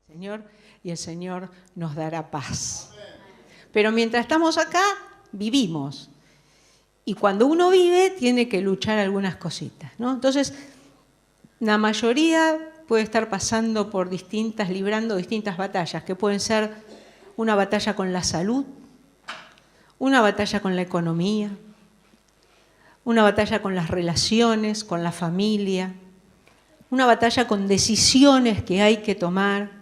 Señor, y el Señor nos dará paz. Pero mientras estamos acá, vivimos. Y cuando uno vive, tiene que luchar algunas cositas, ¿no? Entonces, la mayoría puede estar pasando por librando distintas batallas, que pueden ser una batalla con la salud, una batalla con la economía, una batalla con las relaciones, con la familia, una batalla con decisiones que hay que tomar,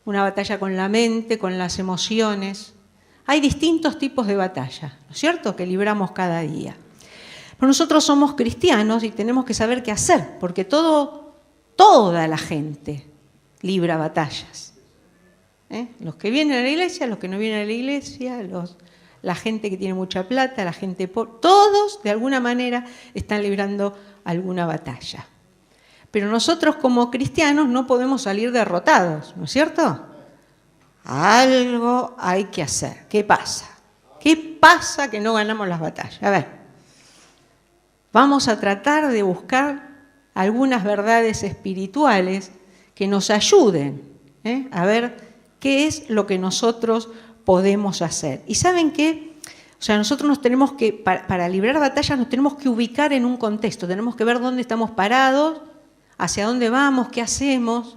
una batalla con la mente, con las emociones. Hay distintos tipos de batallas, ¿no es cierto?, que libramos cada día. Pero nosotros somos cristianos y tenemos que saber qué hacer, porque toda la gente libra batallas. Los que vienen a la iglesia, los que no vienen a la iglesia, la gente que tiene mucha plata, la gente pobre, todos de alguna manera están librando alguna batalla. Pero nosotros como cristianos no podemos salir derrotados, ¿no es cierto? Algo hay que hacer. ¿Qué pasa? ¿Qué pasa que no ganamos las batallas? A ver, vamos a tratar de buscar algunas verdades espirituales que nos ayuden a ver qué es lo que nosotros podemos hacer. ¿Y saben qué? O sea, nosotros nos tenemos que, para librar batallas, nos tenemos que ubicar en un contexto, tenemos que ver dónde estamos parados, hacia dónde vamos, qué hacemos.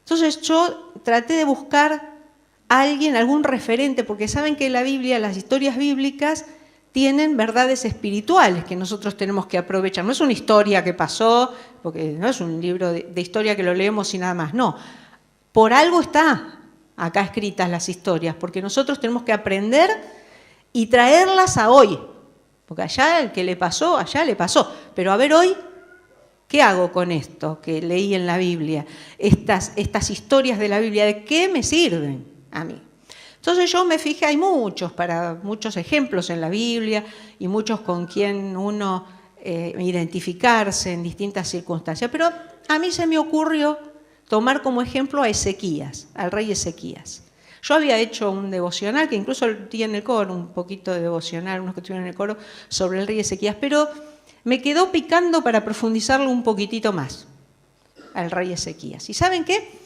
Entonces yo traté de buscar a alguien, algún referente, porque saben que la Biblia, las historias bíblicas, tienen verdades espirituales que nosotros tenemos que aprovechar. No es una historia que pasó, porque no es un libro de historia que lo leemos y nada más, no. Por algo está acá escritas las historias, porque nosotros tenemos que aprender y traerlas a hoy. Porque allá el que le pasó, allá le pasó. Pero a ver hoy, ¿qué hago con esto que leí en la Biblia? Estas historias de la Biblia, ¿de qué me sirven a mí? Entonces yo me fijé, hay muchos ejemplos en la Biblia y muchos con quien uno identificarse en distintas circunstancias, pero a mí se me ocurrió tomar como ejemplo a Ezequías, al rey Ezequías. Yo había hecho un devocional, que incluso di en el coro, un poquito de devocional, unos que estuvieron en el coro, sobre el rey Ezequías, pero me quedó picando para profundizarlo un poquitito más, al rey Ezequías. ¿Y saben qué?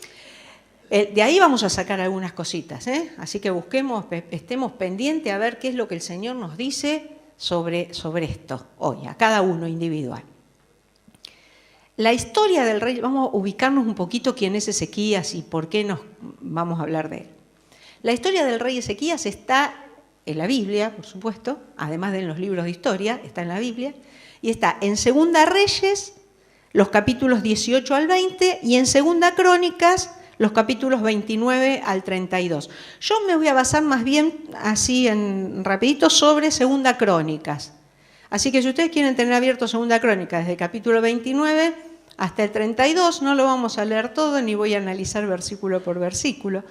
De ahí vamos a sacar algunas cositas, así que estemos pendientes a ver qué es lo que el Señor nos dice sobre esto hoy, a cada uno individual. La historia del rey, vamos a ubicarnos un poquito quién es Ezequías y por qué nos vamos a hablar de él. La historia del rey Ezequías está en la Biblia, por supuesto, además de en los libros de historia, está en la Biblia, y está en Segunda Reyes, los capítulos 18 al 20, y en Segunda Crónicas, los capítulos 29 al 32. Yo me voy a basar más bien así rapidito sobre Segunda Crónicas. Así que si ustedes quieren tener abierto Segunda Crónica desde el capítulo 29 hasta el 32, no lo vamos a leer todo ni voy a analizar versículo por versículo,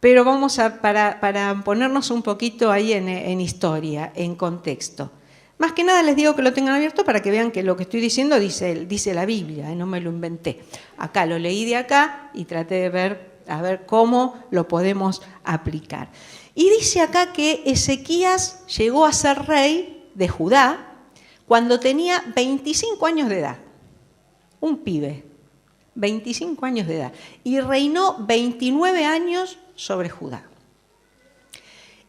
pero vamos para ponernos un poquito ahí en historia, en contexto. Más que nada les digo que lo tengan abierto para que vean que lo que estoy diciendo dice la Biblia, no me lo inventé. Acá lo leí de acá y traté de ver cómo lo podemos aplicar. Y dice acá que Ezequías llegó a ser rey de Judá cuando tenía 25 años de edad. Un pibe, 25 años de edad. Y reinó 29 años sobre Judá.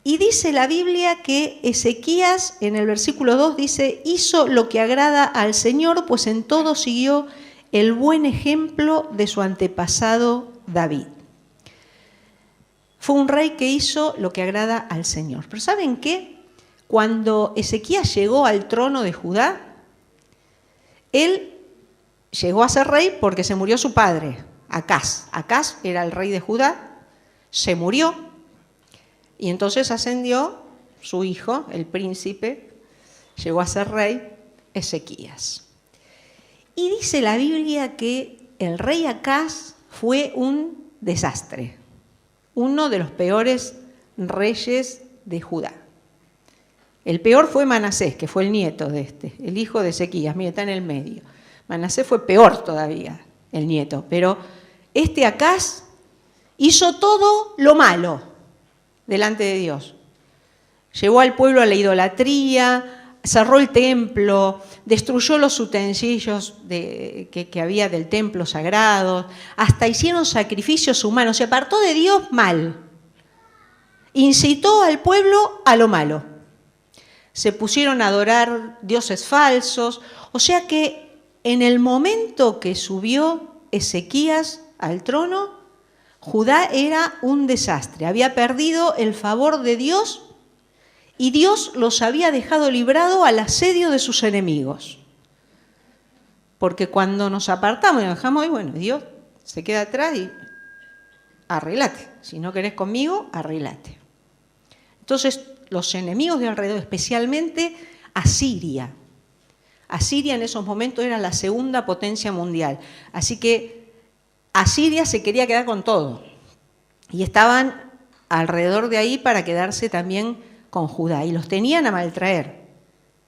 Y dice la Biblia que Ezequías, en el versículo 2, dice, hizo lo que agrada al Señor, pues en todo siguió el buen ejemplo de su antepasado David. Fue un rey que hizo lo que agrada al Señor. Pero ¿saben qué? Cuando Ezequías llegó al trono de Judá, él llegó a ser rey porque se murió su padre, Acaz. Acaz era el rey de Judá, se murió. Y entonces ascendió su hijo, el príncipe, llegó a ser rey, Ezequías. Y dice la Biblia que el rey Acaz fue un desastre, uno de los peores reyes de Judá. El peor fue Manasés, que fue el nieto de el hijo de Ezequías, mira, está en el medio. Manasés fue peor todavía, el nieto, pero Acaz hizo todo lo malo delante de Dios. Llevó al pueblo a la idolatría, cerró el templo, destruyó los utensilios que había del templo sagrado, hasta hicieron sacrificios humanos, se apartó de Dios mal, incitó al pueblo a lo malo. Se pusieron a adorar dioses falsos, o sea que en el momento que subió Ezequías al trono, Judá era un desastre, había perdido el favor de Dios y Dios los había dejado librado al asedio de sus enemigos. Porque cuando nos apartamos y nos dejamos ahí, bueno, Dios se queda atrás y arreglate. Si no querés conmigo, arreglate. Entonces, los enemigos de alrededor, especialmente Asiria. Asiria en esos momentos era la segunda potencia mundial. Así que Asiria se quería quedar con todo. Y estaban alrededor de ahí para quedarse también con Judá. Y los tenían a maltraer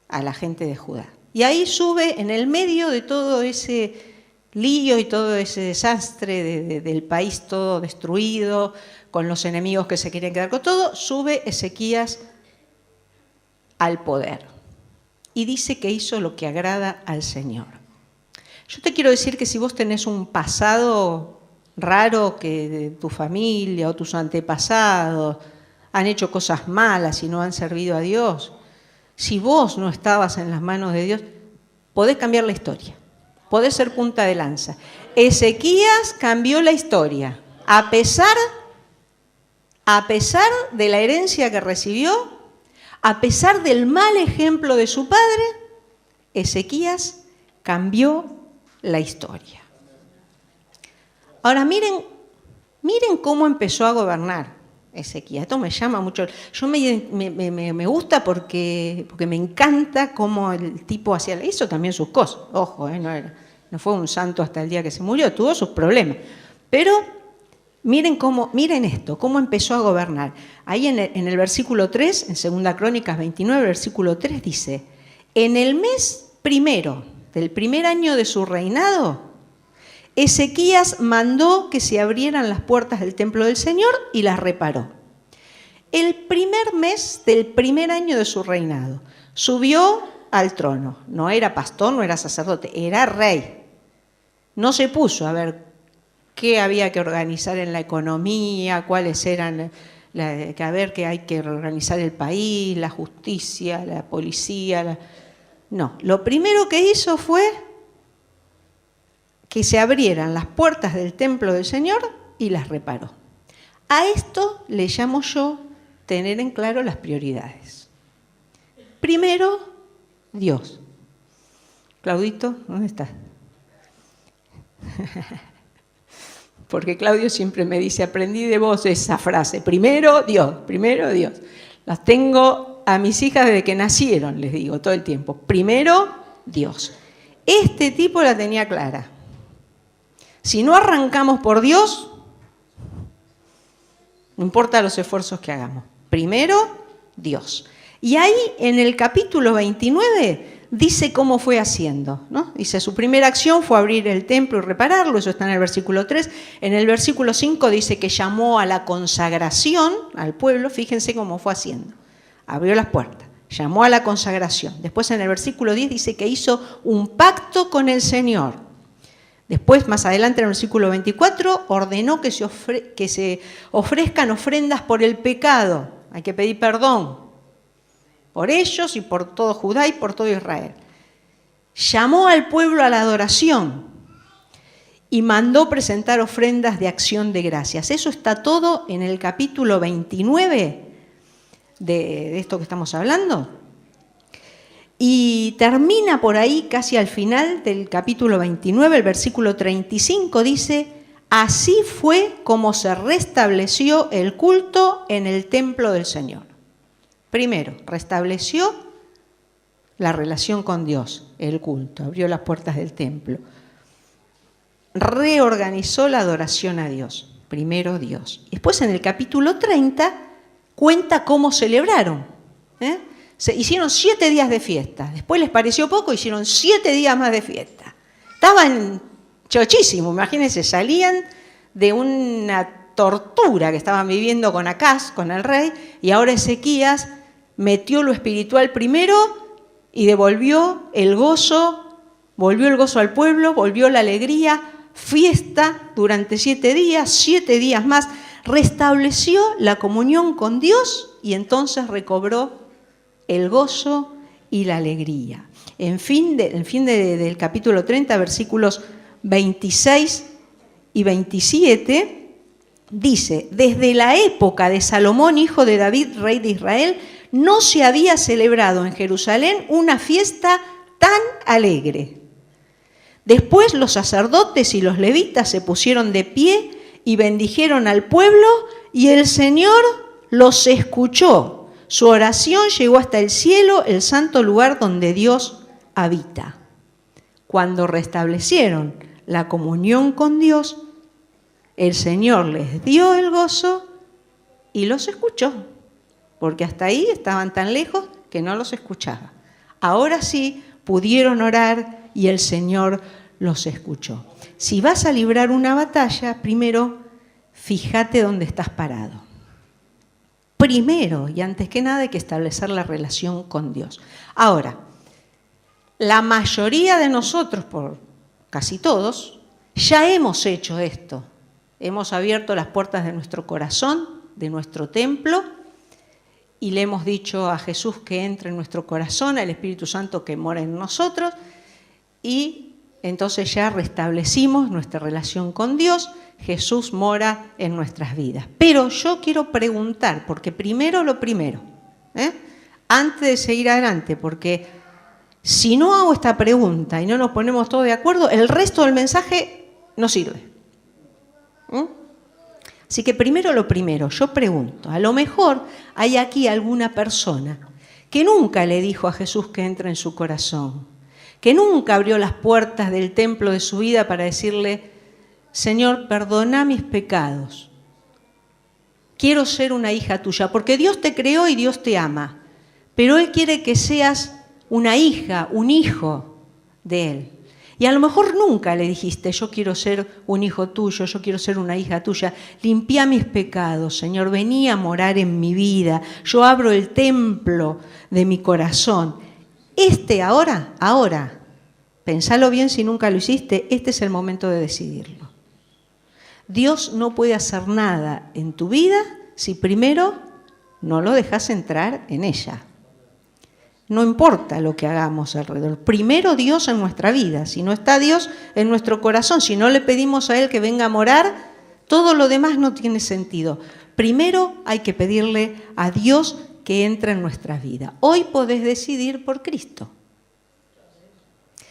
a la gente de Judá. Y ahí sube, en el medio de todo ese lío y todo ese desastre del país todo destruido, con los enemigos que se querían quedar con todo, sube Ezequías al poder. Y dice que hizo lo que agrada al Señor. Yo te quiero decir que si vos tenés un pasado raro que de tu familia o tus antepasados han hecho cosas malas y no han servido a Dios, si vos no estabas en las manos de Dios, podés cambiar la historia, podés ser punta de lanza. Ezequías cambió la historia, a pesar de la herencia que recibió, a pesar del mal ejemplo de su padre, Ezequías cambió la historia. Ahora miren cómo empezó a gobernar Ezequías. Esto me llama mucho. Yo me gusta porque me encanta cómo el tipo hacía. Hizo también sus cosas. Ojo, no fue un santo hasta el día que se murió, tuvo sus problemas. Pero miren esto, cómo empezó a gobernar. Ahí en el versículo 3, en 2 Crónicas 29, versículo 3 dice: en el mes primero del primer año de su reinado, Ezequías mandó que se abrieran las puertas del templo del Señor y las reparó. El primer mes del primer año de su reinado, subió al trono. No era pastor, no era sacerdote, era rey. No se puso a ver qué había que organizar en la economía, cuáles eran, a ver qué hay que organizar el país, la justicia, la policía. No, lo primero que hizo fue que se abrieran las puertas del templo del Señor y las reparó. A esto le llamo yo tener en claro las prioridades. Primero, Dios. Claudito, ¿dónde estás? Porque Claudio siempre me dice, aprendí de vos esa frase, primero Dios, primero Dios. Las tengo a mis hijas desde que nacieron, les digo todo el tiempo, primero Dios. Este tipo la tenía clara. Si no arrancamos por Dios, no importa los esfuerzos que hagamos. Primero, Dios. Y ahí en el capítulo 29 dice cómo fue haciendo, ¿no? Dice, su primera acción fue abrir el templo y repararlo, eso está en el versículo 3. En el versículo 5 dice que llamó a la consagración al pueblo, fíjense cómo fue haciendo. Abrió las puertas, llamó a la consagración. Después en el versículo 10 dice que hizo un pacto con el Señor. Después, más adelante, en el versículo 24, ordenó que se ofrezcan ofrendas por el pecado. Hay que pedir perdón por ellos y por todo Judá y por todo Israel. Llamó al pueblo a la adoración y mandó presentar ofrendas de acción de gracias. Eso está todo en el capítulo 29 de esto que estamos hablando. Y termina por ahí, casi al final del capítulo 29, el versículo 35 dice: así fue como se restableció el culto en el templo del Señor. Primero, restableció la relación con Dios, el culto, abrió las puertas del templo. Reorganizó la adoración a Dios, primero Dios. Después en el capítulo 30 cuenta cómo celebraron, Se hicieron 7 días de fiesta. Después les pareció poco, hicieron 7 días más de fiesta. Estaban chochísimos, imagínense, salían de una tortura que estaban viviendo con Acaz, con el rey, y ahora Ezequías metió lo espiritual primero y devolvió el gozo al pueblo, volvió la alegría, fiesta durante 7 días más, restableció la comunión con Dios y entonces recobró el gozo y la alegría. En fin del capítulo 30, versículos 26 y 27, dice: desde la época de Salomón, hijo de David, rey de Israel, no se había celebrado en Jerusalén una fiesta tan alegre. Después los sacerdotes y los levitas se pusieron de pie y bendijeron al pueblo, y el Señor los escuchó. Su oración llegó hasta el cielo, el santo lugar donde Dios habita. Cuando restablecieron la comunión con Dios, el Señor les dio el gozo y los escuchó, porque hasta ahí estaban tan lejos que no los escuchaba. Ahora sí pudieron orar y el Señor los escuchó. Si vas a librar una batalla, primero fíjate dónde estás parado. Primero y antes que nada hay que establecer la relación con Dios. Ahora, la mayoría de nosotros, por casi todos, ya hemos hecho esto. Hemos abierto las puertas de nuestro corazón, de nuestro templo, y le hemos dicho a Jesús que entre en nuestro corazón, al Espíritu Santo que mora en nosotros, y entonces ya restablecimos nuestra relación con Dios. Jesús mora en nuestras vidas. Pero yo quiero preguntar, porque primero lo primero, antes de seguir adelante, porque si no hago esta pregunta y no nos ponemos todos de acuerdo, el resto del mensaje no sirve. Así que primero lo primero, yo pregunto, a lo mejor hay aquí alguna persona que nunca le dijo a Jesús que entre en su corazón, que nunca abrió las puertas del templo de su vida para decirle: Señor, perdona mis pecados, quiero ser una hija tuya, porque Dios te creó y Dios te ama, pero Él quiere que seas una hija, un hijo de Él. Y a lo mejor nunca le dijiste: yo quiero ser un hijo tuyo, yo quiero ser una hija tuya, limpia mis pecados, Señor, vení a morar en mi vida, yo abro el templo de mi corazón. Ahora, pensalo bien si nunca lo hiciste, este es el momento de decidirlo. Dios no puede hacer nada en tu vida si primero no lo dejas entrar en ella. No importa lo que hagamos alrededor. Primero Dios en nuestra vida. Si no está Dios en nuestro corazón, si no le pedimos a Él que venga a morar, todo lo demás no tiene sentido. Primero hay que pedirle a Dios que entre en nuestra vida. Hoy podés decidir por Cristo.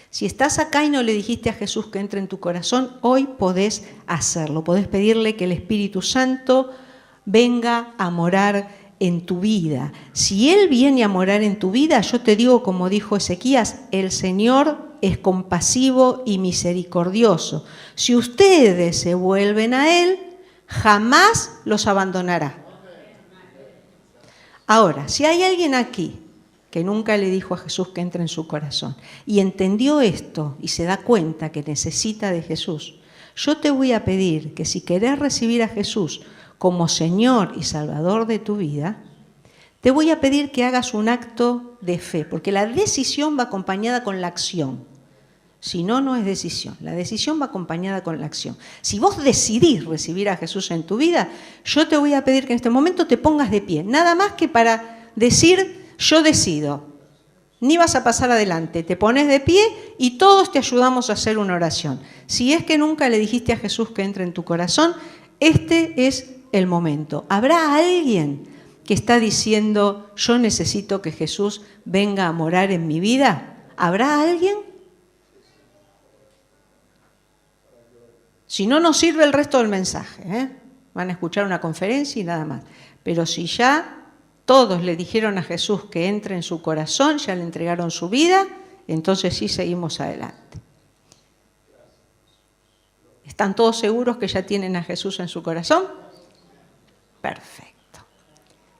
Si estás acá y no le dijiste a Jesús que entre en tu corazón, hoy podés hacerlo. Podés pedirle que el Espíritu Santo venga a morar en tu vida. Si Él viene a morar en tu vida, yo te digo, como dijo Ezequías, el Señor es compasivo y misericordioso. Si ustedes se vuelven a Él, jamás los abandonará. Ahora, si hay alguien aquí que nunca le dijo a Jesús que entre en su corazón y entendió esto y se da cuenta que necesita de Jesús, yo te voy a pedir que si querés recibir a Jesús como Señor y Salvador de tu vida, te voy a pedir que hagas un acto de fe, porque la decisión va acompañada con la acción. Si no, no es decisión. La decisión va acompañada con la acción. Si vos decidís recibir a Jesús en tu vida, yo te voy a pedir que en este momento te pongas de pie, nada más que para decir: yo decido. Ni vas a pasar adelante, te pones de pie y todos te ayudamos a hacer una oración. Si es que nunca le dijiste a Jesús que entre en tu corazón, este es el momento. ¿Habrá alguien que está diciendo: yo necesito que Jesús venga a morar en mi vida? ¿Habrá alguien? Si no, nos sirve el resto del mensaje, Van a escuchar una conferencia y nada más. Pero si ya todos le dijeron a Jesús que entre en su corazón, ya le entregaron su vida, entonces sí seguimos adelante. ¿Están todos seguros que ya tienen a Jesús en su corazón? Perfecto.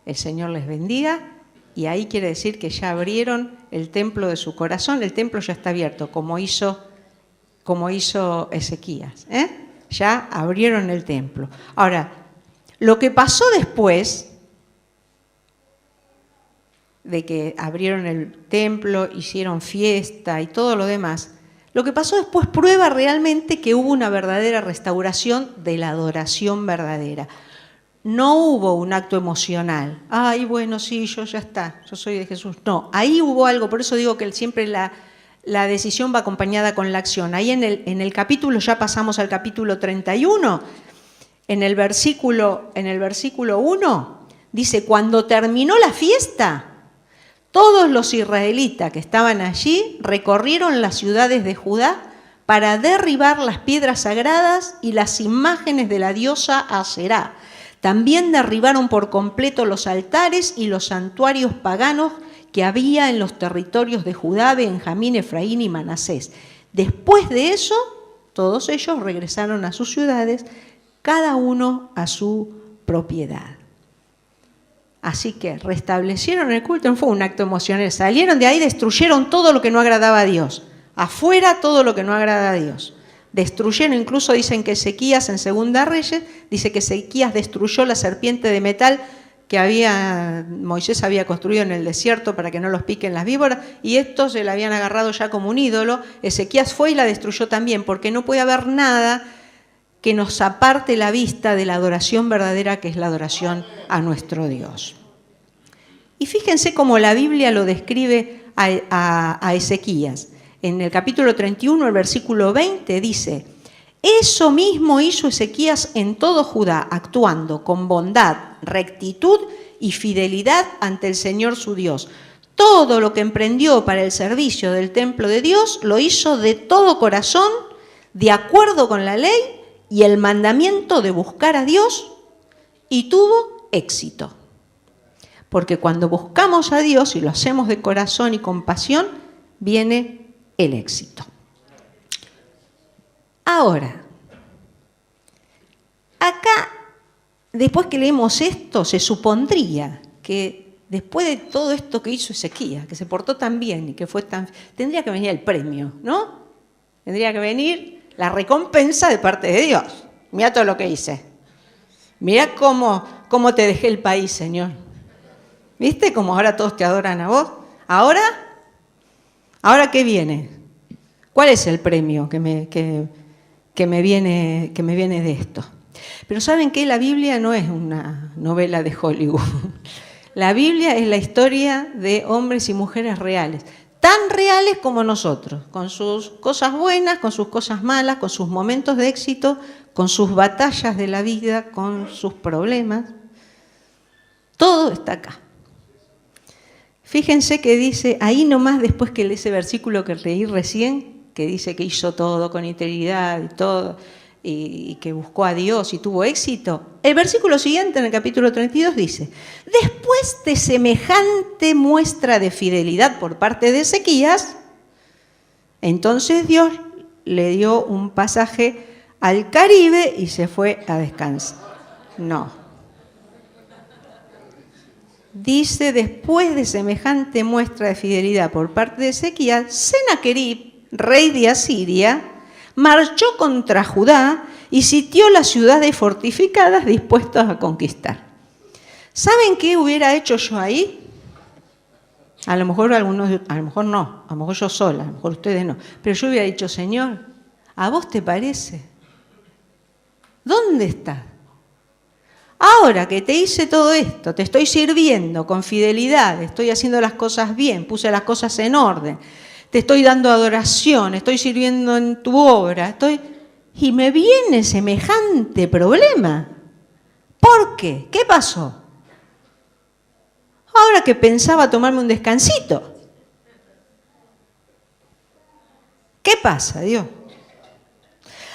El Señor les bendiga, y ahí quiere decir que ya abrieron el templo de su corazón. El templo ya está abierto, como hizo Ezequías. Ya abrieron el templo. Ahora, lo que pasó después de que abrieron el templo, hicieron fiesta y todo lo demás, lo que pasó después prueba realmente que hubo una verdadera restauración de la adoración verdadera. No hubo un acto emocional. Ay, bueno, sí, yo ya está, yo soy de Jesús. No, ahí hubo algo, por eso digo que siempre la decisión va acompañada con la acción. Ahí en el capítulo, ya pasamos al capítulo 31, en el versículo 1, dice, cuando terminó la fiesta, todos los israelitas que estaban allí recorrieron las ciudades de Judá para derribar las piedras sagradas y las imágenes de la diosa Aserá. También derribaron por completo los altares y los santuarios paganos que había en los territorios de Judá, Benjamín, Efraín y Manasés. Después de eso, todos ellos regresaron a sus ciudades, cada uno a su propiedad. Así que restablecieron el culto, no fue un acto emocional, salieron de ahí, destruyeron todo lo que no agradaba a Dios, afuera todo lo que no agrada a Dios. Destruyeron, incluso dicen que Ezequías en Segunda Reyes, dice que Ezequías destruyó la serpiente de metal que Moisés había construido en el desierto para que no los piquen las víboras, y estos se la habían agarrado ya como un ídolo. Ezequías fue y la destruyó también, porque no puede haber nada que nos aparte la vista de la adoración verdadera, que es la adoración a nuestro Dios. Y fíjense cómo la Biblia lo describe a Ezequías. En el capítulo 31, el versículo 20, dice, eso mismo hizo Ezequías en todo Judá, actuando con bondad, rectitud y fidelidad ante el Señor su Dios. Todo lo que emprendió para el servicio del templo de Dios lo hizo de todo corazón, de acuerdo con la ley y el mandamiento de buscar a Dios, y tuvo éxito. Porque cuando buscamos a Dios y lo hacemos de corazón y con pasión, viene el éxito. Ahora, acá, después que leemos esto, se supondría que después de todo esto que hizo Ezequías, que se portó tan bien y que fue tan... tendría que venir el premio, ¿no? Tendría que venir la recompensa de parte de Dios. Mira todo lo que hice. Mira cómo te dejé el país, Señor. ¿Viste cómo ahora todos te adoran a vos? ¿Ahora qué viene? ¿Cuál es el premio que me viene de esto? Pero ¿saben qué? La Biblia no es una novela de Hollywood. La Biblia es la historia de hombres y mujeres reales. Tan reales como nosotros, con sus cosas buenas, con sus cosas malas, con sus momentos de éxito, con sus batallas de la vida, con sus problemas. Todo está acá. Fíjense que dice, ahí nomás después que ese versículo que leí recién, que dice que hizo todo con integridad y todo, y que buscó a Dios y tuvo éxito, el versículo siguiente, en el capítulo 32, dice, después de semejante muestra de fidelidad por parte de Ezequías, entonces Dios le dio un pasaje al Caribe y se fue a descansar. No. Dice, después de semejante muestra de fidelidad por parte de Ezequías, Sennacherib, rey de Asiria, marchó contra Judá y sitió las ciudades fortificadas dispuestas a conquistar. ¿Saben qué hubiera hecho yo ahí? A lo mejor algunos, a lo mejor no, a lo mejor yo sola, a lo mejor ustedes no. Pero yo hubiera dicho, Señor, ¿a vos te parece? ¿Dónde estás? Ahora que te hice todo esto, te estoy sirviendo con fidelidad, estoy haciendo las cosas bien, puse las cosas en orden, te estoy dando adoración, estoy sirviendo en tu obra, y me viene semejante problema. ¿Por qué? ¿Qué pasó? Ahora que pensaba tomarme un descansito. ¿Qué pasa, Dios?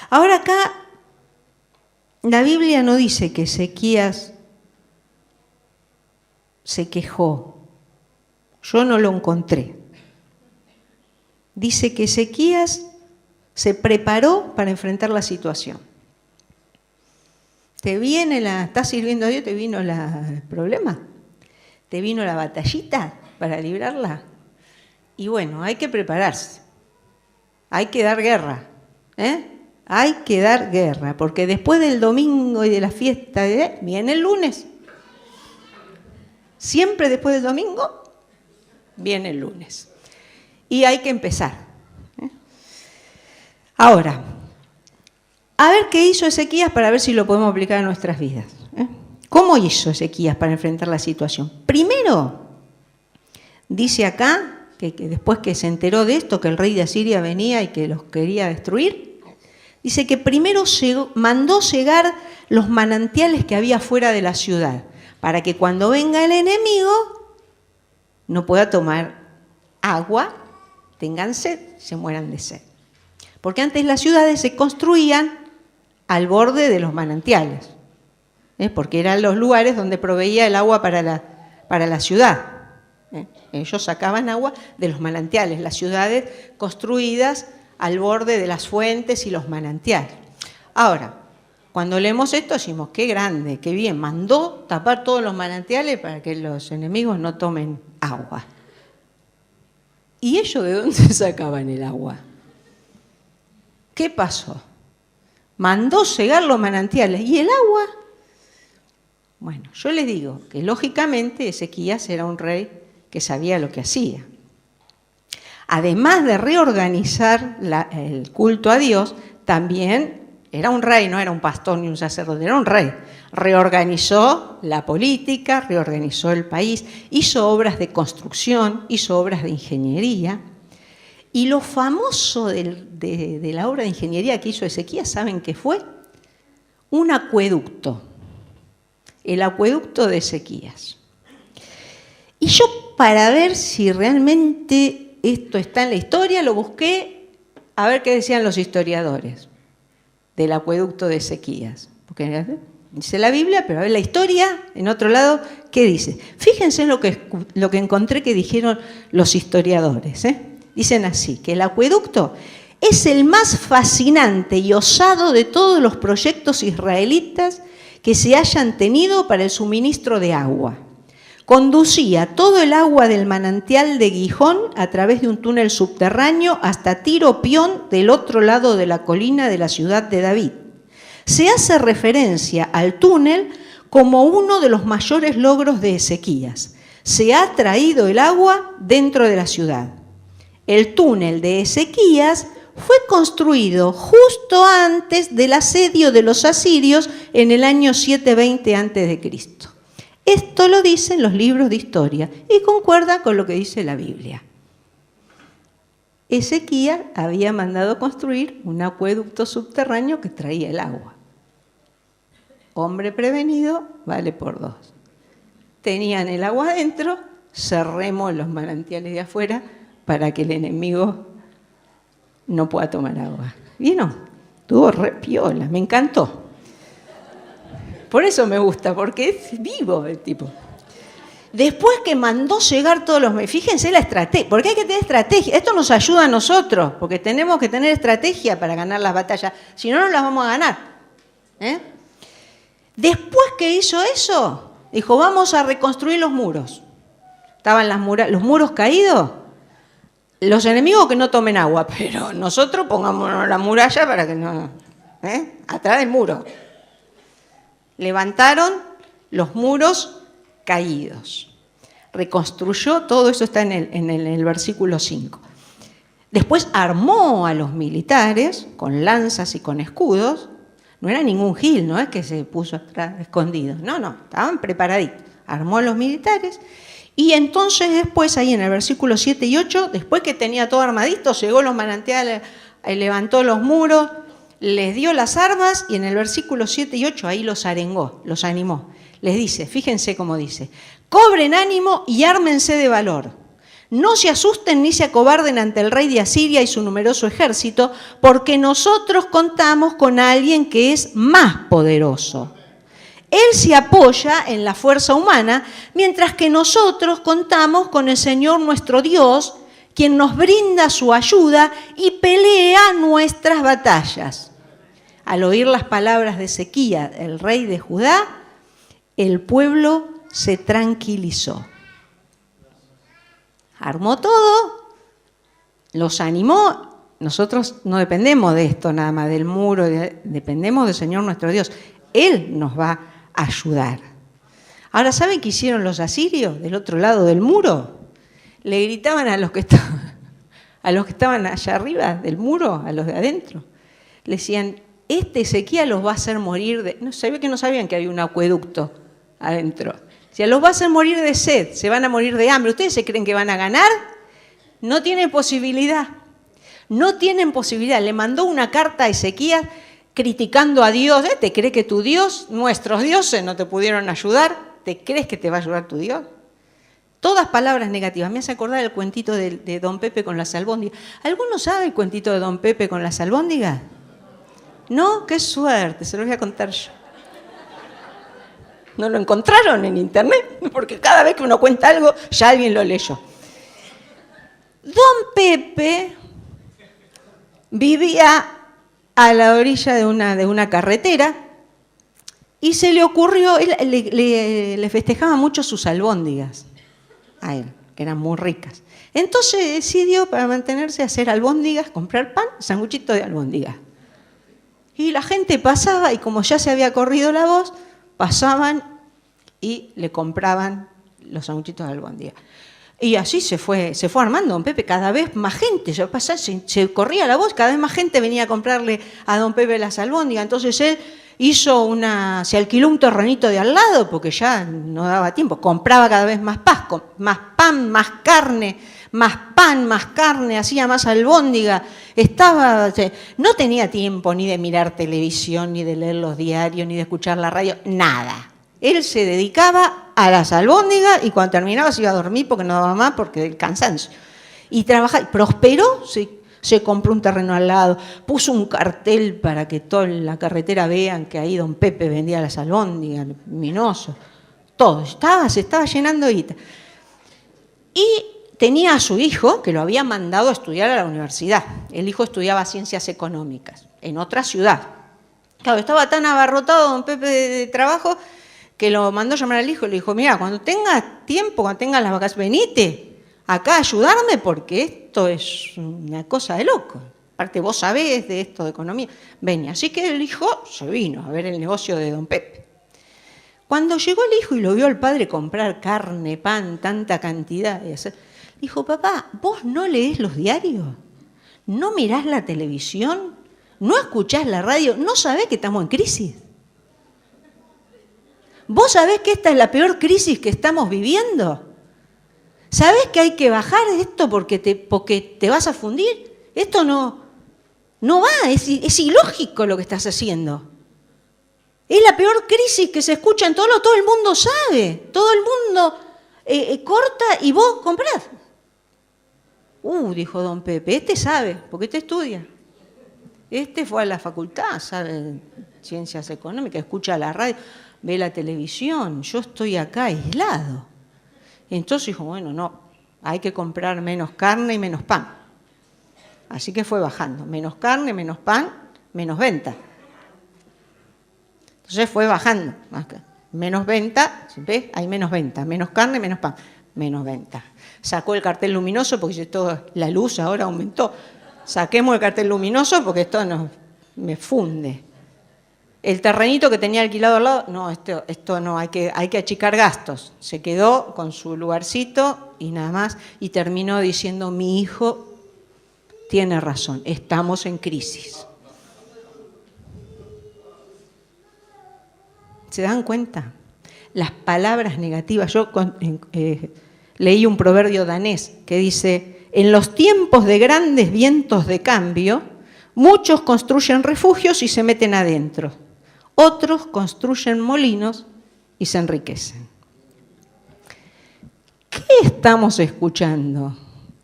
Ahora acá, la Biblia no dice que Ezequías se quejó. Yo no lo encontré. Dice que Ezequías se preparó para enfrentar la situación. ¿Estás sirviendo a Dios? ¿Te vino el problema? ¿Te vino la batallita para librarla? Y bueno, hay que prepararse. Hay que dar guerra. Hay que dar guerra, porque después del domingo y de la fiesta, viene el lunes. Siempre después del domingo Viene el lunes. Y hay que empezar. Ahora, a ver qué hizo Ezequías para ver si lo podemos aplicar a nuestras vidas. ¿Cómo hizo Ezequías para enfrentar la situación? Primero, dice acá, que después que se enteró de esto, que el rey de Asiria venía y que los quería destruir, dice que primero mandó cegar los manantiales que había fuera de la ciudad, para que cuando venga el enemigo no pueda tomar agua, tengan sed, se mueran de sed. Porque antes las ciudades se construían al borde de los manantiales, porque eran los lugares donde proveía el agua para la ciudad. Ellos sacaban agua de los manantiales, las ciudades construidas al borde de las fuentes y los manantiales. Ahora, cuando leemos esto decimos, qué grande, qué bien, mandó tapar todos los manantiales para que los enemigos no tomen agua. ¿Y ellos de dónde sacaban el agua? ¿Qué pasó? Mandó cegar los manantiales. ¿Y el agua? Bueno, yo les digo que lógicamente Ezequías era un rey que sabía lo que hacía. Además de reorganizar el culto a Dios, también era un rey, no era un pastor ni un sacerdote, era un rey. Reorganizó la política, reorganizó el país, hizo obras de construcción, hizo obras de ingeniería. Y lo famoso de la obra de ingeniería que hizo Ezequías, ¿saben qué fue? Un acueducto, el acueducto de Ezequías. Y yo, para ver si realmente esto está en la historia, lo busqué a ver qué decían los historiadores del acueducto de Ezequías. Porque dice la Biblia, pero a ver la historia, en otro lado, ¿qué dice? Fíjense en lo que encontré que dijeron los historiadores, Dicen así, que el acueducto es el más fascinante y osado de todos los proyectos israelitas que se hayan tenido para el suministro de agua. Conducía todo el agua del manantial de Gijón a través de un túnel subterráneo hasta Tiro-Pión del otro lado de la colina de la ciudad de David. Se hace referencia al túnel como uno de los mayores logros de Ezequías. Se ha traído el agua dentro de la ciudad. El túnel de Ezequías fue construido justo antes del asedio de los asirios en el año 720 a.C. Esto lo dicen los libros de historia y concuerda con lo que dice la Biblia. Ezequías había mandado construir un acueducto subterráneo que traía el agua. Hombre prevenido vale por dos. Tenían el agua adentro, cerremos los manantiales de afuera para que el enemigo no pueda tomar agua. ¿Vieron? Estuvo re piola, me encantó. Por eso me gusta, porque es vivo el tipo. Después que mandó cegar todos los... Fíjense la estrategia, porque hay que tener estrategia. Esto nos ayuda a nosotros, porque tenemos que tener estrategia para ganar las batallas. Si no, no las vamos a ganar. Después que hizo eso, dijo, vamos a reconstruir los muros. Estaban los muros caídos. Los enemigos que no tomen agua, pero nosotros pongámonos la muralla para que no... Atrás del muro. Levantaron los muros caídos. Reconstruyó, todo eso está en el versículo 5. Después armó a los militares con lanzas y con escudos. No era ningún gil, no es que se puso atrás escondido. No, estaban preparaditos. Armó a los militares. Y entonces después, ahí en el versículo 7 y 8, después que tenía todo armadito, llegó los manantiales, levantó los muros, les dio las armas y en el versículo 7 y 8 ahí los arengó, los animó. Les dice, fíjense cómo dice, cobren ánimo y ármense de valor. No se asusten ni se acobarden ante el rey de Asiria y su numeroso ejército, porque nosotros contamos con alguien que es más poderoso. Él se apoya en la fuerza humana, mientras que nosotros contamos con el Señor nuestro Dios, quien nos brinda su ayuda y pelea nuestras batallas. Al oír las palabras de Ezequías, el rey de Judá, el pueblo se tranquilizó. Armó todo, los animó. Nosotros no dependemos de esto nada más, del muro, dependemos del Señor nuestro Dios. Él nos va ayudar. Ahora, ¿saben qué hicieron los asirios del otro lado del muro? le gritaban a los que estaban allá arriba del muro, a los de adentro. Le decían, Ezequías los va a hacer morir de... No, se ve que no sabían que había un acueducto adentro. Si los va a hacer morir de sed, se van a morir de hambre. ¿Ustedes se creen que van a ganar? No tienen posibilidad. No tienen posibilidad. Le mandó una carta a Ezequías criticando a Dios. ¿Te crees que tu Dios, nuestros dioses, no te pudieron ayudar? ¿Te crees que te va a ayudar tu Dios? Todas palabras negativas. Me hace acordar el cuentito de Don Pepe con las albóndigas. ¿Alguno sabe el cuentito de Don Pepe con las albóndigas? No, qué suerte, se lo voy a contar yo. No lo encontraron en internet, porque cada vez que uno cuenta algo, ya alguien lo leyó. Don Pepe vivía a la orilla de una carretera y se le ocurrió, le festejaba mucho sus albóndigas a él, que eran muy ricas. Entonces decidió, para mantenerse, hacer albóndigas, comprar pan, sanguchito de albóndigas. Y la gente pasaba, y como ya se había corrido la voz, pasaban y le compraban los sanguchitos de albóndiga. Y así se fue armando Don Pepe, cada vez más gente, se corría la voz, cada vez más gente venía a comprarle a Don Pepe las albóndigas. Entonces él se alquiló un terrenito de al lado, porque ya no daba tiempo, compraba cada vez más pan, más carne, más pan, más carne, hacía más albóndiga. No tenía tiempo ni de mirar televisión, ni de leer los diarios, ni de escuchar la radio, nada. Él se dedicaba a las albóndigas y cuando terminaba se iba a dormir porque no daba más, porque del cansancio. Y trabajaba, prosperó, se compró un terreno al lado, puso un cartel para que toda la carretera vean que ahí Don Pepe vendía las albóndigas, luminoso, todo, se estaba llenando de guita. Y tenía a su hijo, que lo había mandado a estudiar a la universidad. El hijo estudiaba ciencias económicas, en otra ciudad. Claro, estaba tan abarrotado Don Pepe de trabajo que lo mandó a llamar al hijo y le dijo, mira, cuando tengas tiempo, cuando tengas las vacaciones, venite acá a ayudarme porque esto es una cosa de loco. Aparte vos sabés de esto de economía. Ven, así que el hijo se vino a ver el negocio de Don Pepe. Cuando llegó el hijo y lo vio al padre comprar carne, pan, tanta cantidad, dijo, papá, ¿vos no leés los diarios? ¿No mirás la televisión? ¿No escuchás la radio? ¿No sabés que estamos en crisis? ¿Vos sabés que esta es la peor crisis que estamos viviendo? ¿Sabés que hay que bajar esto porque te vas a fundir? Esto no va, es ilógico lo que estás haciendo. Es la peor crisis que se escucha en todo el mundo sabe, todo el mundo corta y vos comprás. Dijo Don Pepe, este sabe, porque este estudia. Este fue a la facultad, sabe ciencias económicas, escucha la radio, ve la televisión, yo estoy acá aislado. Entonces dijo, bueno, no, hay que comprar menos carne y menos pan. Así que fue bajando, menos carne, menos pan, menos venta. Entonces fue bajando, menos venta, ¿ves? Hay menos venta, menos carne, menos pan, menos venta. Sacó el cartel luminoso porque la luz ahora aumentó. Saquemos el cartel luminoso porque esto me funde. El terrenito que tenía alquilado al lado, no, esto no, hay que achicar gastos. Se quedó con su lugarcito y nada más, y terminó diciendo, mi hijo tiene razón, estamos en crisis. ¿Se dan cuenta? Las palabras negativas. Yo leí un proverbio danés que dice, en los tiempos de grandes vientos de cambio, muchos construyen refugios y se meten adentro. Otros construyen molinos y se enriquecen. ¿Qué estamos escuchando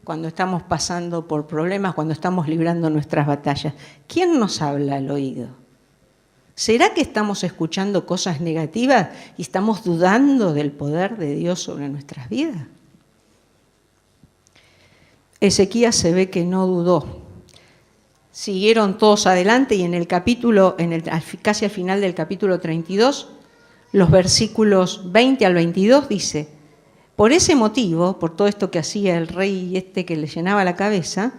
cuando estamos pasando por problemas, cuando estamos librando nuestras batallas? ¿Quién nos habla al oído? ¿Será que estamos escuchando cosas negativas y estamos dudando del poder de Dios sobre nuestras vidas? Ezequías se ve que no dudó. Siguieron todos adelante y en el capítulo, casi al final del capítulo 32, los versículos 20 al 22 dice, por ese motivo, por todo esto que hacía el rey que le llenaba la cabeza,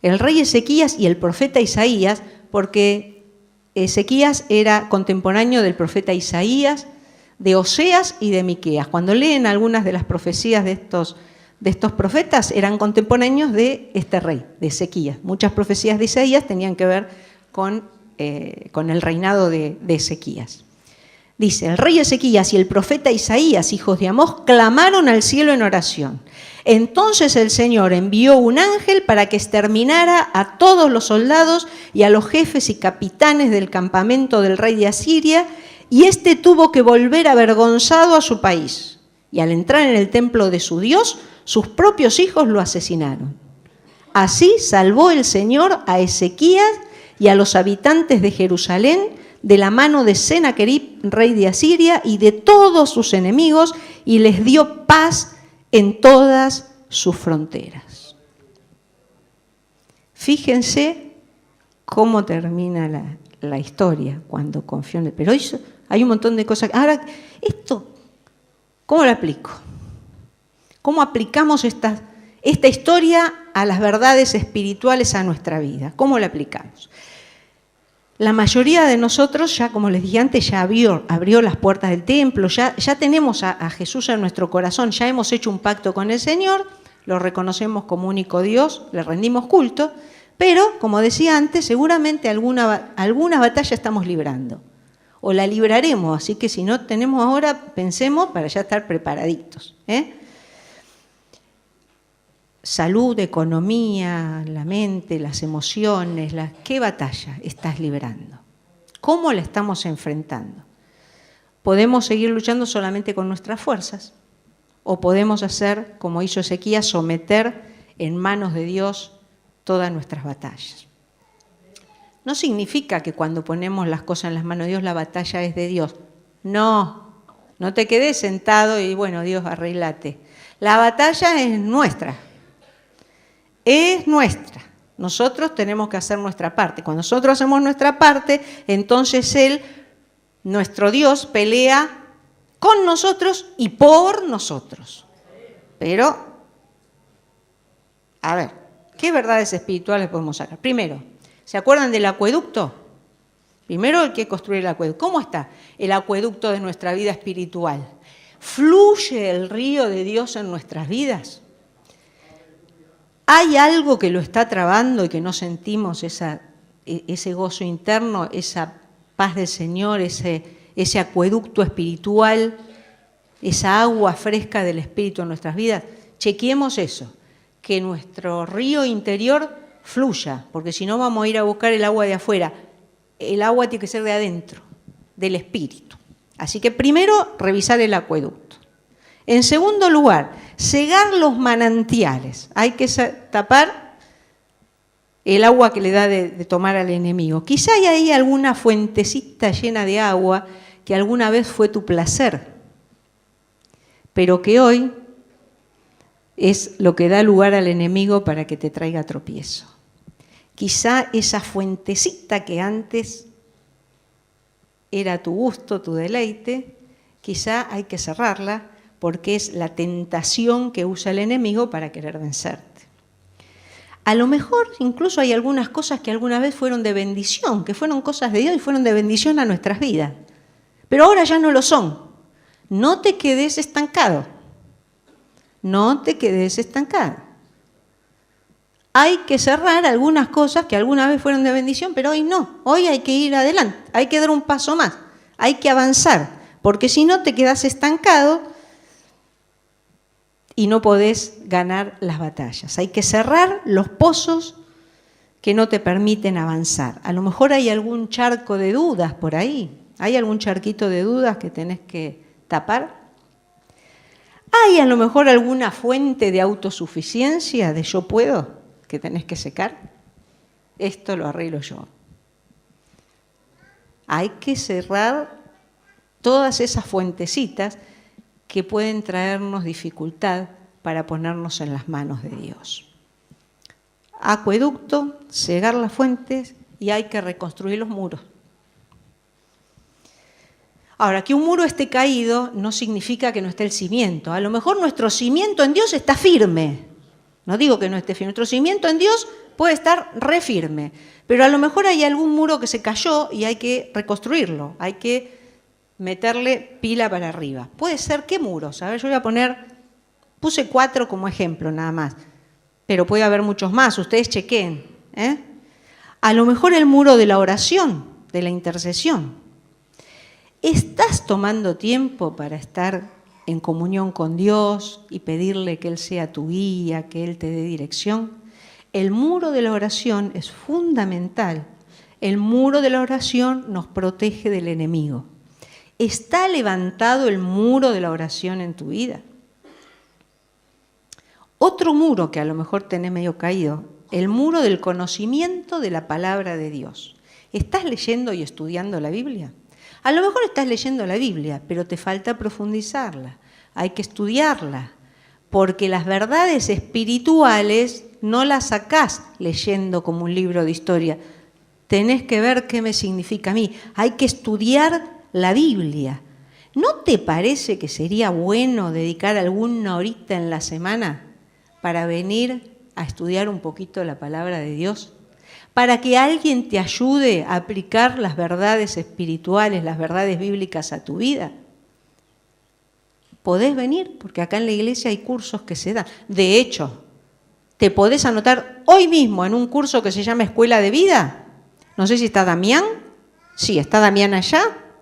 el rey Ezequías y el profeta Isaías, porque Ezequías era contemporáneo del profeta Isaías, de Oseas y de Miqueas. Cuando leen algunas de las profecías de de estos profetas eran contemporáneos de este rey, de Ezequías. Muchas profecías de Isaías tenían que ver con el reinado de Ezequías. Dice, el rey Ezequías y el profeta Isaías, hijos de Amós, clamaron al cielo en oración. Entonces el Señor envió un ángel para que exterminara a todos los soldados y a los jefes y capitanes del campamento del rey de Asiria, y éste tuvo que volver avergonzado a su país. Y al entrar en el templo de su Dios, sus propios hijos lo asesinaron. Así salvó el Señor a Ezequías y a los habitantes de Jerusalén de la mano de Sennacherib, rey de Asiria, y de todos sus enemigos, y les dio paz en todas sus fronteras. Fíjense cómo termina la historia cuando confió en él. Pero hay un montón de cosas. Ahora, esto, ¿cómo lo aplico? ¿Cómo aplicamos esta historia a las verdades espirituales a nuestra vida? ¿Cómo la aplicamos? La mayoría de nosotros ya, como les dije antes, ya abrió las puertas del templo, ya tenemos a Jesús en nuestro corazón, ya hemos hecho un pacto con el Señor, lo reconocemos como único Dios, le rendimos culto, pero, como decía antes, seguramente alguna batalla estamos librando, o la libraremos, así que si no tenemos ahora, pensemos para ya estar preparaditos. Salud, economía, la mente, las emociones, ¿qué batalla estás librando? ¿Cómo la estamos enfrentando? Podemos seguir luchando solamente con nuestras fuerzas o podemos hacer, como hizo Ezequías, someter en manos de Dios todas nuestras batallas. No significa que cuando ponemos las cosas en las manos de Dios la batalla es de Dios. No te quedes sentado y bueno, Dios, arreglate. La batalla es nuestra. Es nuestra. Nosotros tenemos que hacer nuestra parte. Cuando nosotros hacemos nuestra parte, entonces Él, nuestro Dios, pelea con nosotros y por nosotros. Pero, a ver, ¿qué verdades espirituales podemos sacar? Primero, ¿se acuerdan del acueducto? Primero hay que construir el acueducto. ¿Cómo está el acueducto de nuestra vida espiritual? ¿Fluye el río de Dios en nuestras vidas? ¿Hay algo que lo está trabando y que no sentimos ese gozo interno, esa paz del Señor, ese acueducto espiritual, esa agua fresca del Espíritu en nuestras vidas? Chequeemos eso, que nuestro río interior fluya, porque si no vamos a ir a buscar el agua de afuera. El agua tiene que ser de adentro, del Espíritu. Así que primero, revisar el acueducto. En segundo lugar, cegar los manantiales. Hay que tapar el agua que le da de tomar al enemigo. Quizá hay ahí alguna fuentecita llena de agua que alguna vez fue tu placer, pero que hoy es lo que da lugar al enemigo para que te traiga tropiezo. Quizá esa fuentecita que antes era tu gusto, tu deleite, quizá hay que cerrarla, porque es la tentación que usa el enemigo para querer vencerte. A lo mejor incluso hay algunas cosas que alguna vez fueron de bendición, que fueron cosas de Dios y fueron de bendición a nuestras vidas, pero ahora ya no lo son. No te quedes estancado, no te quedes estancado. Hay que cerrar algunas cosas que alguna vez fueron de bendición, pero hoy no. Hoy hay que ir adelante, hay que dar un paso más, hay que avanzar, porque si no te quedas estancado y no podés ganar las batallas. Hay que cerrar los pozos que no te permiten avanzar. A lo mejor hay algún charco de dudas por ahí. ¿Hay algún charquito de dudas que tenés que tapar? ¿Hay a lo mejor alguna fuente de autosuficiencia, de yo puedo, que tenés que secar? Esto lo arreglo yo. Hay que cerrar todas esas fuentecitas que pueden traernos dificultad para ponernos en las manos de Dios. Acueducto, cegar las fuentes y hay que reconstruir los muros. Ahora, que un muro esté caído no significa que no esté el cimiento. A lo mejor nuestro cimiento en Dios está firme. No digo que no esté firme. Nuestro cimiento en Dios puede estar re firme. Pero a lo mejor hay algún muro que se cayó y hay que reconstruirlo. Hay que meterle pila para arriba. Puede ser, ¿qué muros? A ver, yo voy a poner Puse 4 como ejemplo nada más, pero puede haber muchos más, ustedes chequeen. A lo mejor el muro de la oración, de la intercesión. ¿Estás tomando tiempo para estar en comunión con Dios y pedirle que Él sea tu guía, que Él te dé dirección? El muro de la oración es fundamental. El muro de la oración nos protege del enemigo. ¿Está levantado el muro de la oración en tu vida? Otro muro que a lo mejor tenés medio caído, el muro del conocimiento de la palabra de Dios. ¿Estás leyendo y estudiando la Biblia? A lo mejor estás leyendo la Biblia, pero te falta profundizarla. Hay que estudiarla, porque las verdades espirituales no las sacás leyendo como un libro de historia. Tenés que ver qué me significa a mí. Hay que estudiar la Biblia. ¿No te parece que sería bueno dedicar alguna horita en la semana para venir a estudiar un poquito la palabra de Dios? Para que alguien te ayude a aplicar las verdades espirituales, las verdades bíblicas a tu vida. Podés venir, porque acá en la iglesia hay cursos que se dan. De hecho, te podés anotar hoy mismo en un curso que se llama Escuela de Vida. No sé si está Damián. Sí, está Damián allá,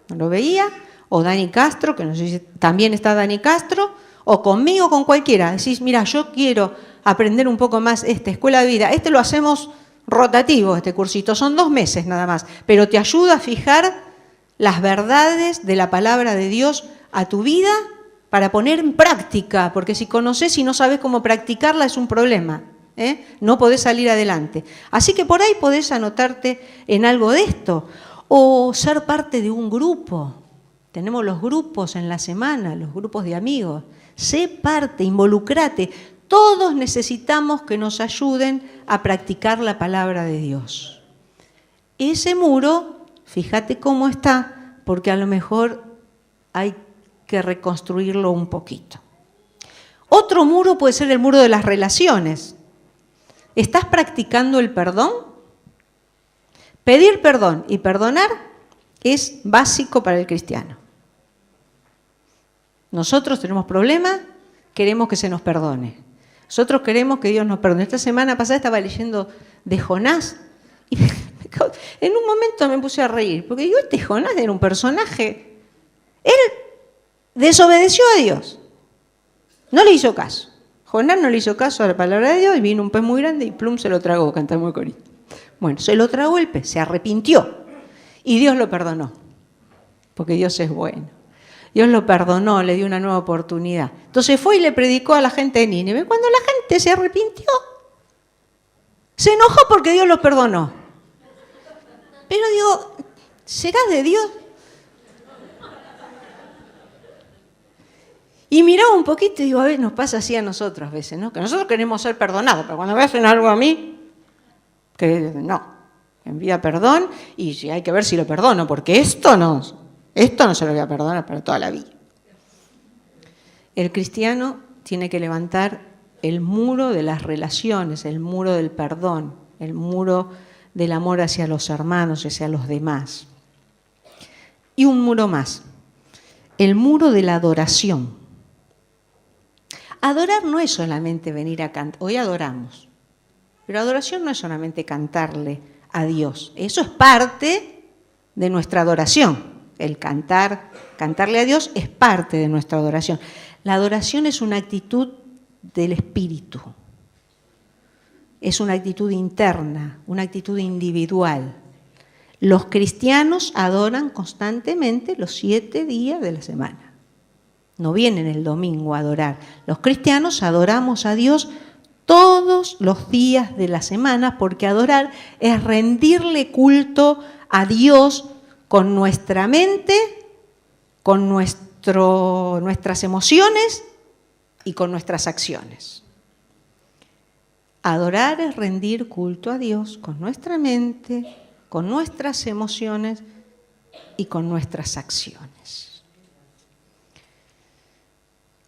no lo veía. O Dani Castro, que no sé si también está Dani Castro. O conmigo, con cualquiera. Decís, mira, yo quiero aprender un poco más esta Escuela de Vida. Lo hacemos rotativo, este cursito. Son 2 meses nada más. Pero te ayuda a fijar las verdades de la palabra de Dios a tu vida para poner en práctica, porque si conoces y no sabes cómo practicarla es un problema, no podés salir adelante. Así que por ahí podés anotarte en algo de esto, o ser parte de un grupo. Tenemos los grupos en la semana, los grupos de amigos. Sé parte, involucrate. Todos necesitamos que nos ayuden a practicar la palabra de Dios. Ese muro, fíjate cómo está, porque a lo mejor hay que reconstruirlo un poquito. Otro muro puede ser el muro de las relaciones. ¿Estás practicando el perdón? Pedir perdón y perdonar es básico para el cristiano. Nosotros tenemos problemas, queremos que se nos perdone. Nosotros queremos que Dios nos perdone. Esta semana pasada estaba leyendo de Jonás y en un momento me puse a reír, porque digo, Jonás era un personaje. Él desobedeció a Dios. No le hizo caso. Jonás no le hizo caso a la palabra de Dios y vino un pez muy grande y plum se lo tragó, cantamos el corito. Bueno, se lo tragó el pez, se arrepintió y Dios lo perdonó, porque Dios es bueno. Dios lo perdonó, le dio una nueva oportunidad. Entonces fue y le predicó a la gente de Nínive. Cuando la gente se arrepintió, se enojó porque Dios lo perdonó. Pero digo, ¿será de Dios? Y miraba un poquito y digo, a ver, nos pasa así a nosotros a veces, ¿no? Que nosotros queremos ser perdonados, pero cuando me hacen algo a mí, que no, envía perdón y si hay que ver si lo perdono, porque esto no se lo voy a perdonar para toda la vida. El cristiano tiene que levantar el muro de las relaciones, el muro del perdón, el muro del amor hacia los hermanos, hacia los demás. Y un muro más, el muro de la adoración. Adorar no es solamente venir a cantar, hoy adoramos, pero adoración no es solamente cantarle a Dios, eso es parte de nuestra adoración. El cantarle a Dios es parte de nuestra adoración. La adoración es una actitud del espíritu, es una actitud interna, una actitud individual. Los cristianos adoran constantemente los 7 días de la semana. No vienen el domingo a adorar. Los cristianos adoramos a Dios todos los días de la semana porque adorar es rendirle culto a Dios con nuestra mente, con nuestras emociones y con nuestras acciones. Adorar es rendir culto a Dios con nuestra mente, con nuestras emociones y con nuestras acciones.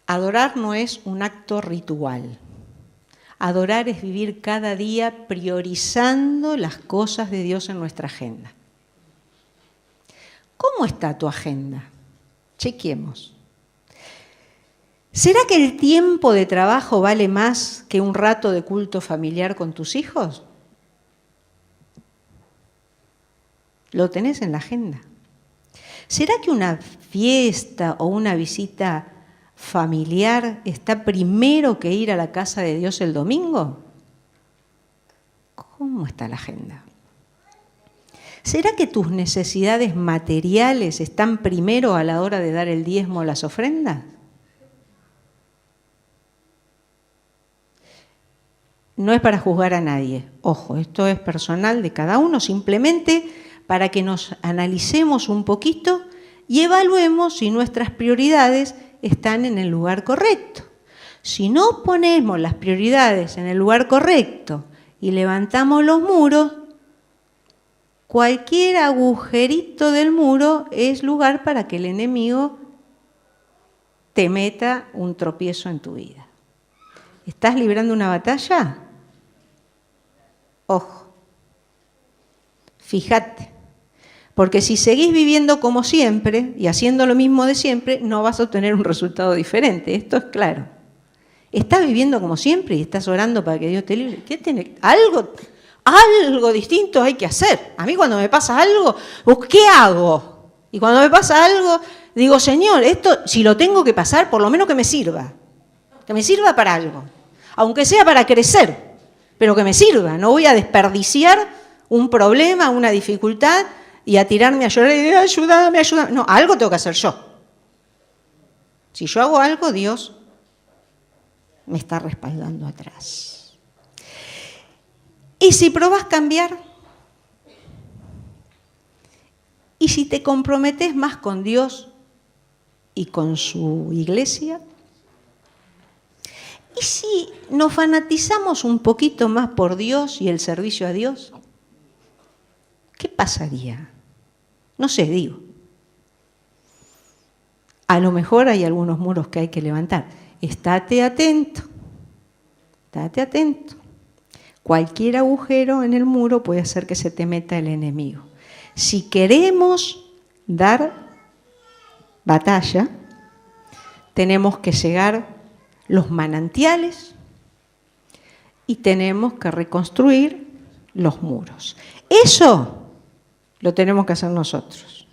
Adorar no es un acto ritual. Adorar es vivir cada día priorizando las cosas de Dios en nuestra agenda. ¿Cómo está tu agenda? Chequemos. ¿Será que el tiempo de trabajo vale más que un rato de culto familiar con tus hijos? Lo tenés en la agenda. ¿Será que una fiesta o una visita familiar está primero que ir a la casa de Dios el domingo? ¿Cómo está la agenda? ¿Será que tus necesidades materiales están primero a la hora de dar el diezmo o las ofrendas? No es para juzgar a nadie, ojo, esto es personal de cada uno, simplemente para que nos analicemos un poquito y evaluemos si nuestras prioridades están en el lugar correcto. Si no ponemos las prioridades en el lugar correcto y levantamos los muros, cualquier agujerito del muro es lugar para que el enemigo te meta un tropiezo en tu vida. ¿Estás librando una batalla? Ojo, fíjate, porque si seguís viviendo como siempre y haciendo lo mismo de siempre, no vas a obtener un resultado diferente, esto es claro. Estás viviendo como siempre y estás orando para que Dios te libre. ¿Qué tiene? Algo distinto hay que hacer. A mí cuando me pasa algo, ¿qué hago? Y cuando me pasa algo, digo, Señor, esto si lo tengo que pasar, por lo menos que me sirva para algo, aunque sea para crecer. Pero que me sirva, no voy a desperdiciar un problema, una dificultad y a tirarme a llorar y decir, ayúdame. No, algo tengo que hacer yo. Si yo hago algo, Dios me está respaldando atrás. ¿Y si probás cambiar? ¿Y si te comprometes más con Dios y con su iglesia? ¿Y si nos fanatizamos un poquito más por Dios y el servicio a Dios? ¿Qué pasaría? No sé, digo. A lo mejor hay algunos muros que hay que levantar. Estate atento. Cualquier agujero en el muro puede hacer que se te meta el enemigo. Si queremos dar batalla, tenemos que cegar los manantiales y tenemos que reconstruir los muros. Eso lo tenemos que hacer nosotros.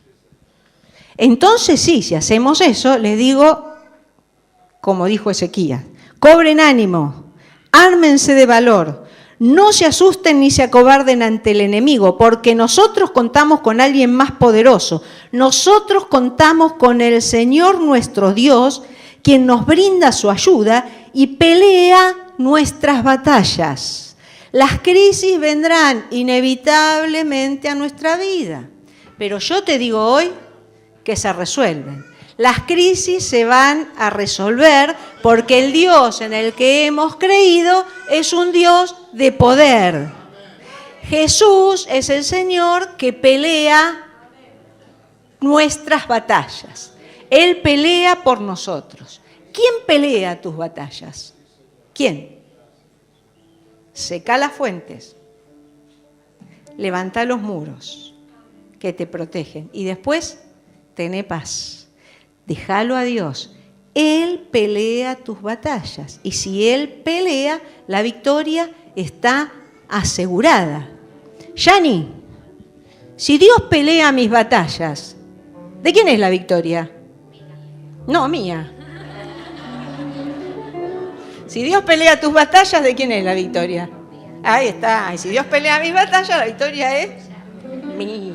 Entonces sí, si hacemos eso, les digo, como dijo Ezequías, cobren ánimo, ármense de valor, no se asusten ni se acobarden ante el enemigo, porque nosotros contamos con alguien más poderoso. Nosotros contamos con el Señor nuestro Dios, quien nos brinda su ayuda y pelea nuestras batallas. Las crisis vendrán inevitablemente a nuestra vida, pero yo te digo hoy que se resuelven. Las crisis se van a resolver porque el Dios en el que hemos creído es un Dios de poder. Jesús es el Señor que pelea nuestras batallas. Él pelea por nosotros. ¿Quién pelea tus batallas? ¿Quién? Seca las fuentes. Levanta los muros que te protegen. Y después, tené paz. Déjalo a Dios. Él pelea tus batallas. Y si Él pelea, la victoria está asegurada. Yani, si Dios pelea mis batallas, ¿de quién es la victoria? No, mía. Si Dios pelea tus batallas, ¿de quién es la victoria? Ahí está. Y si Dios pelea mis batallas, la victoria es mía.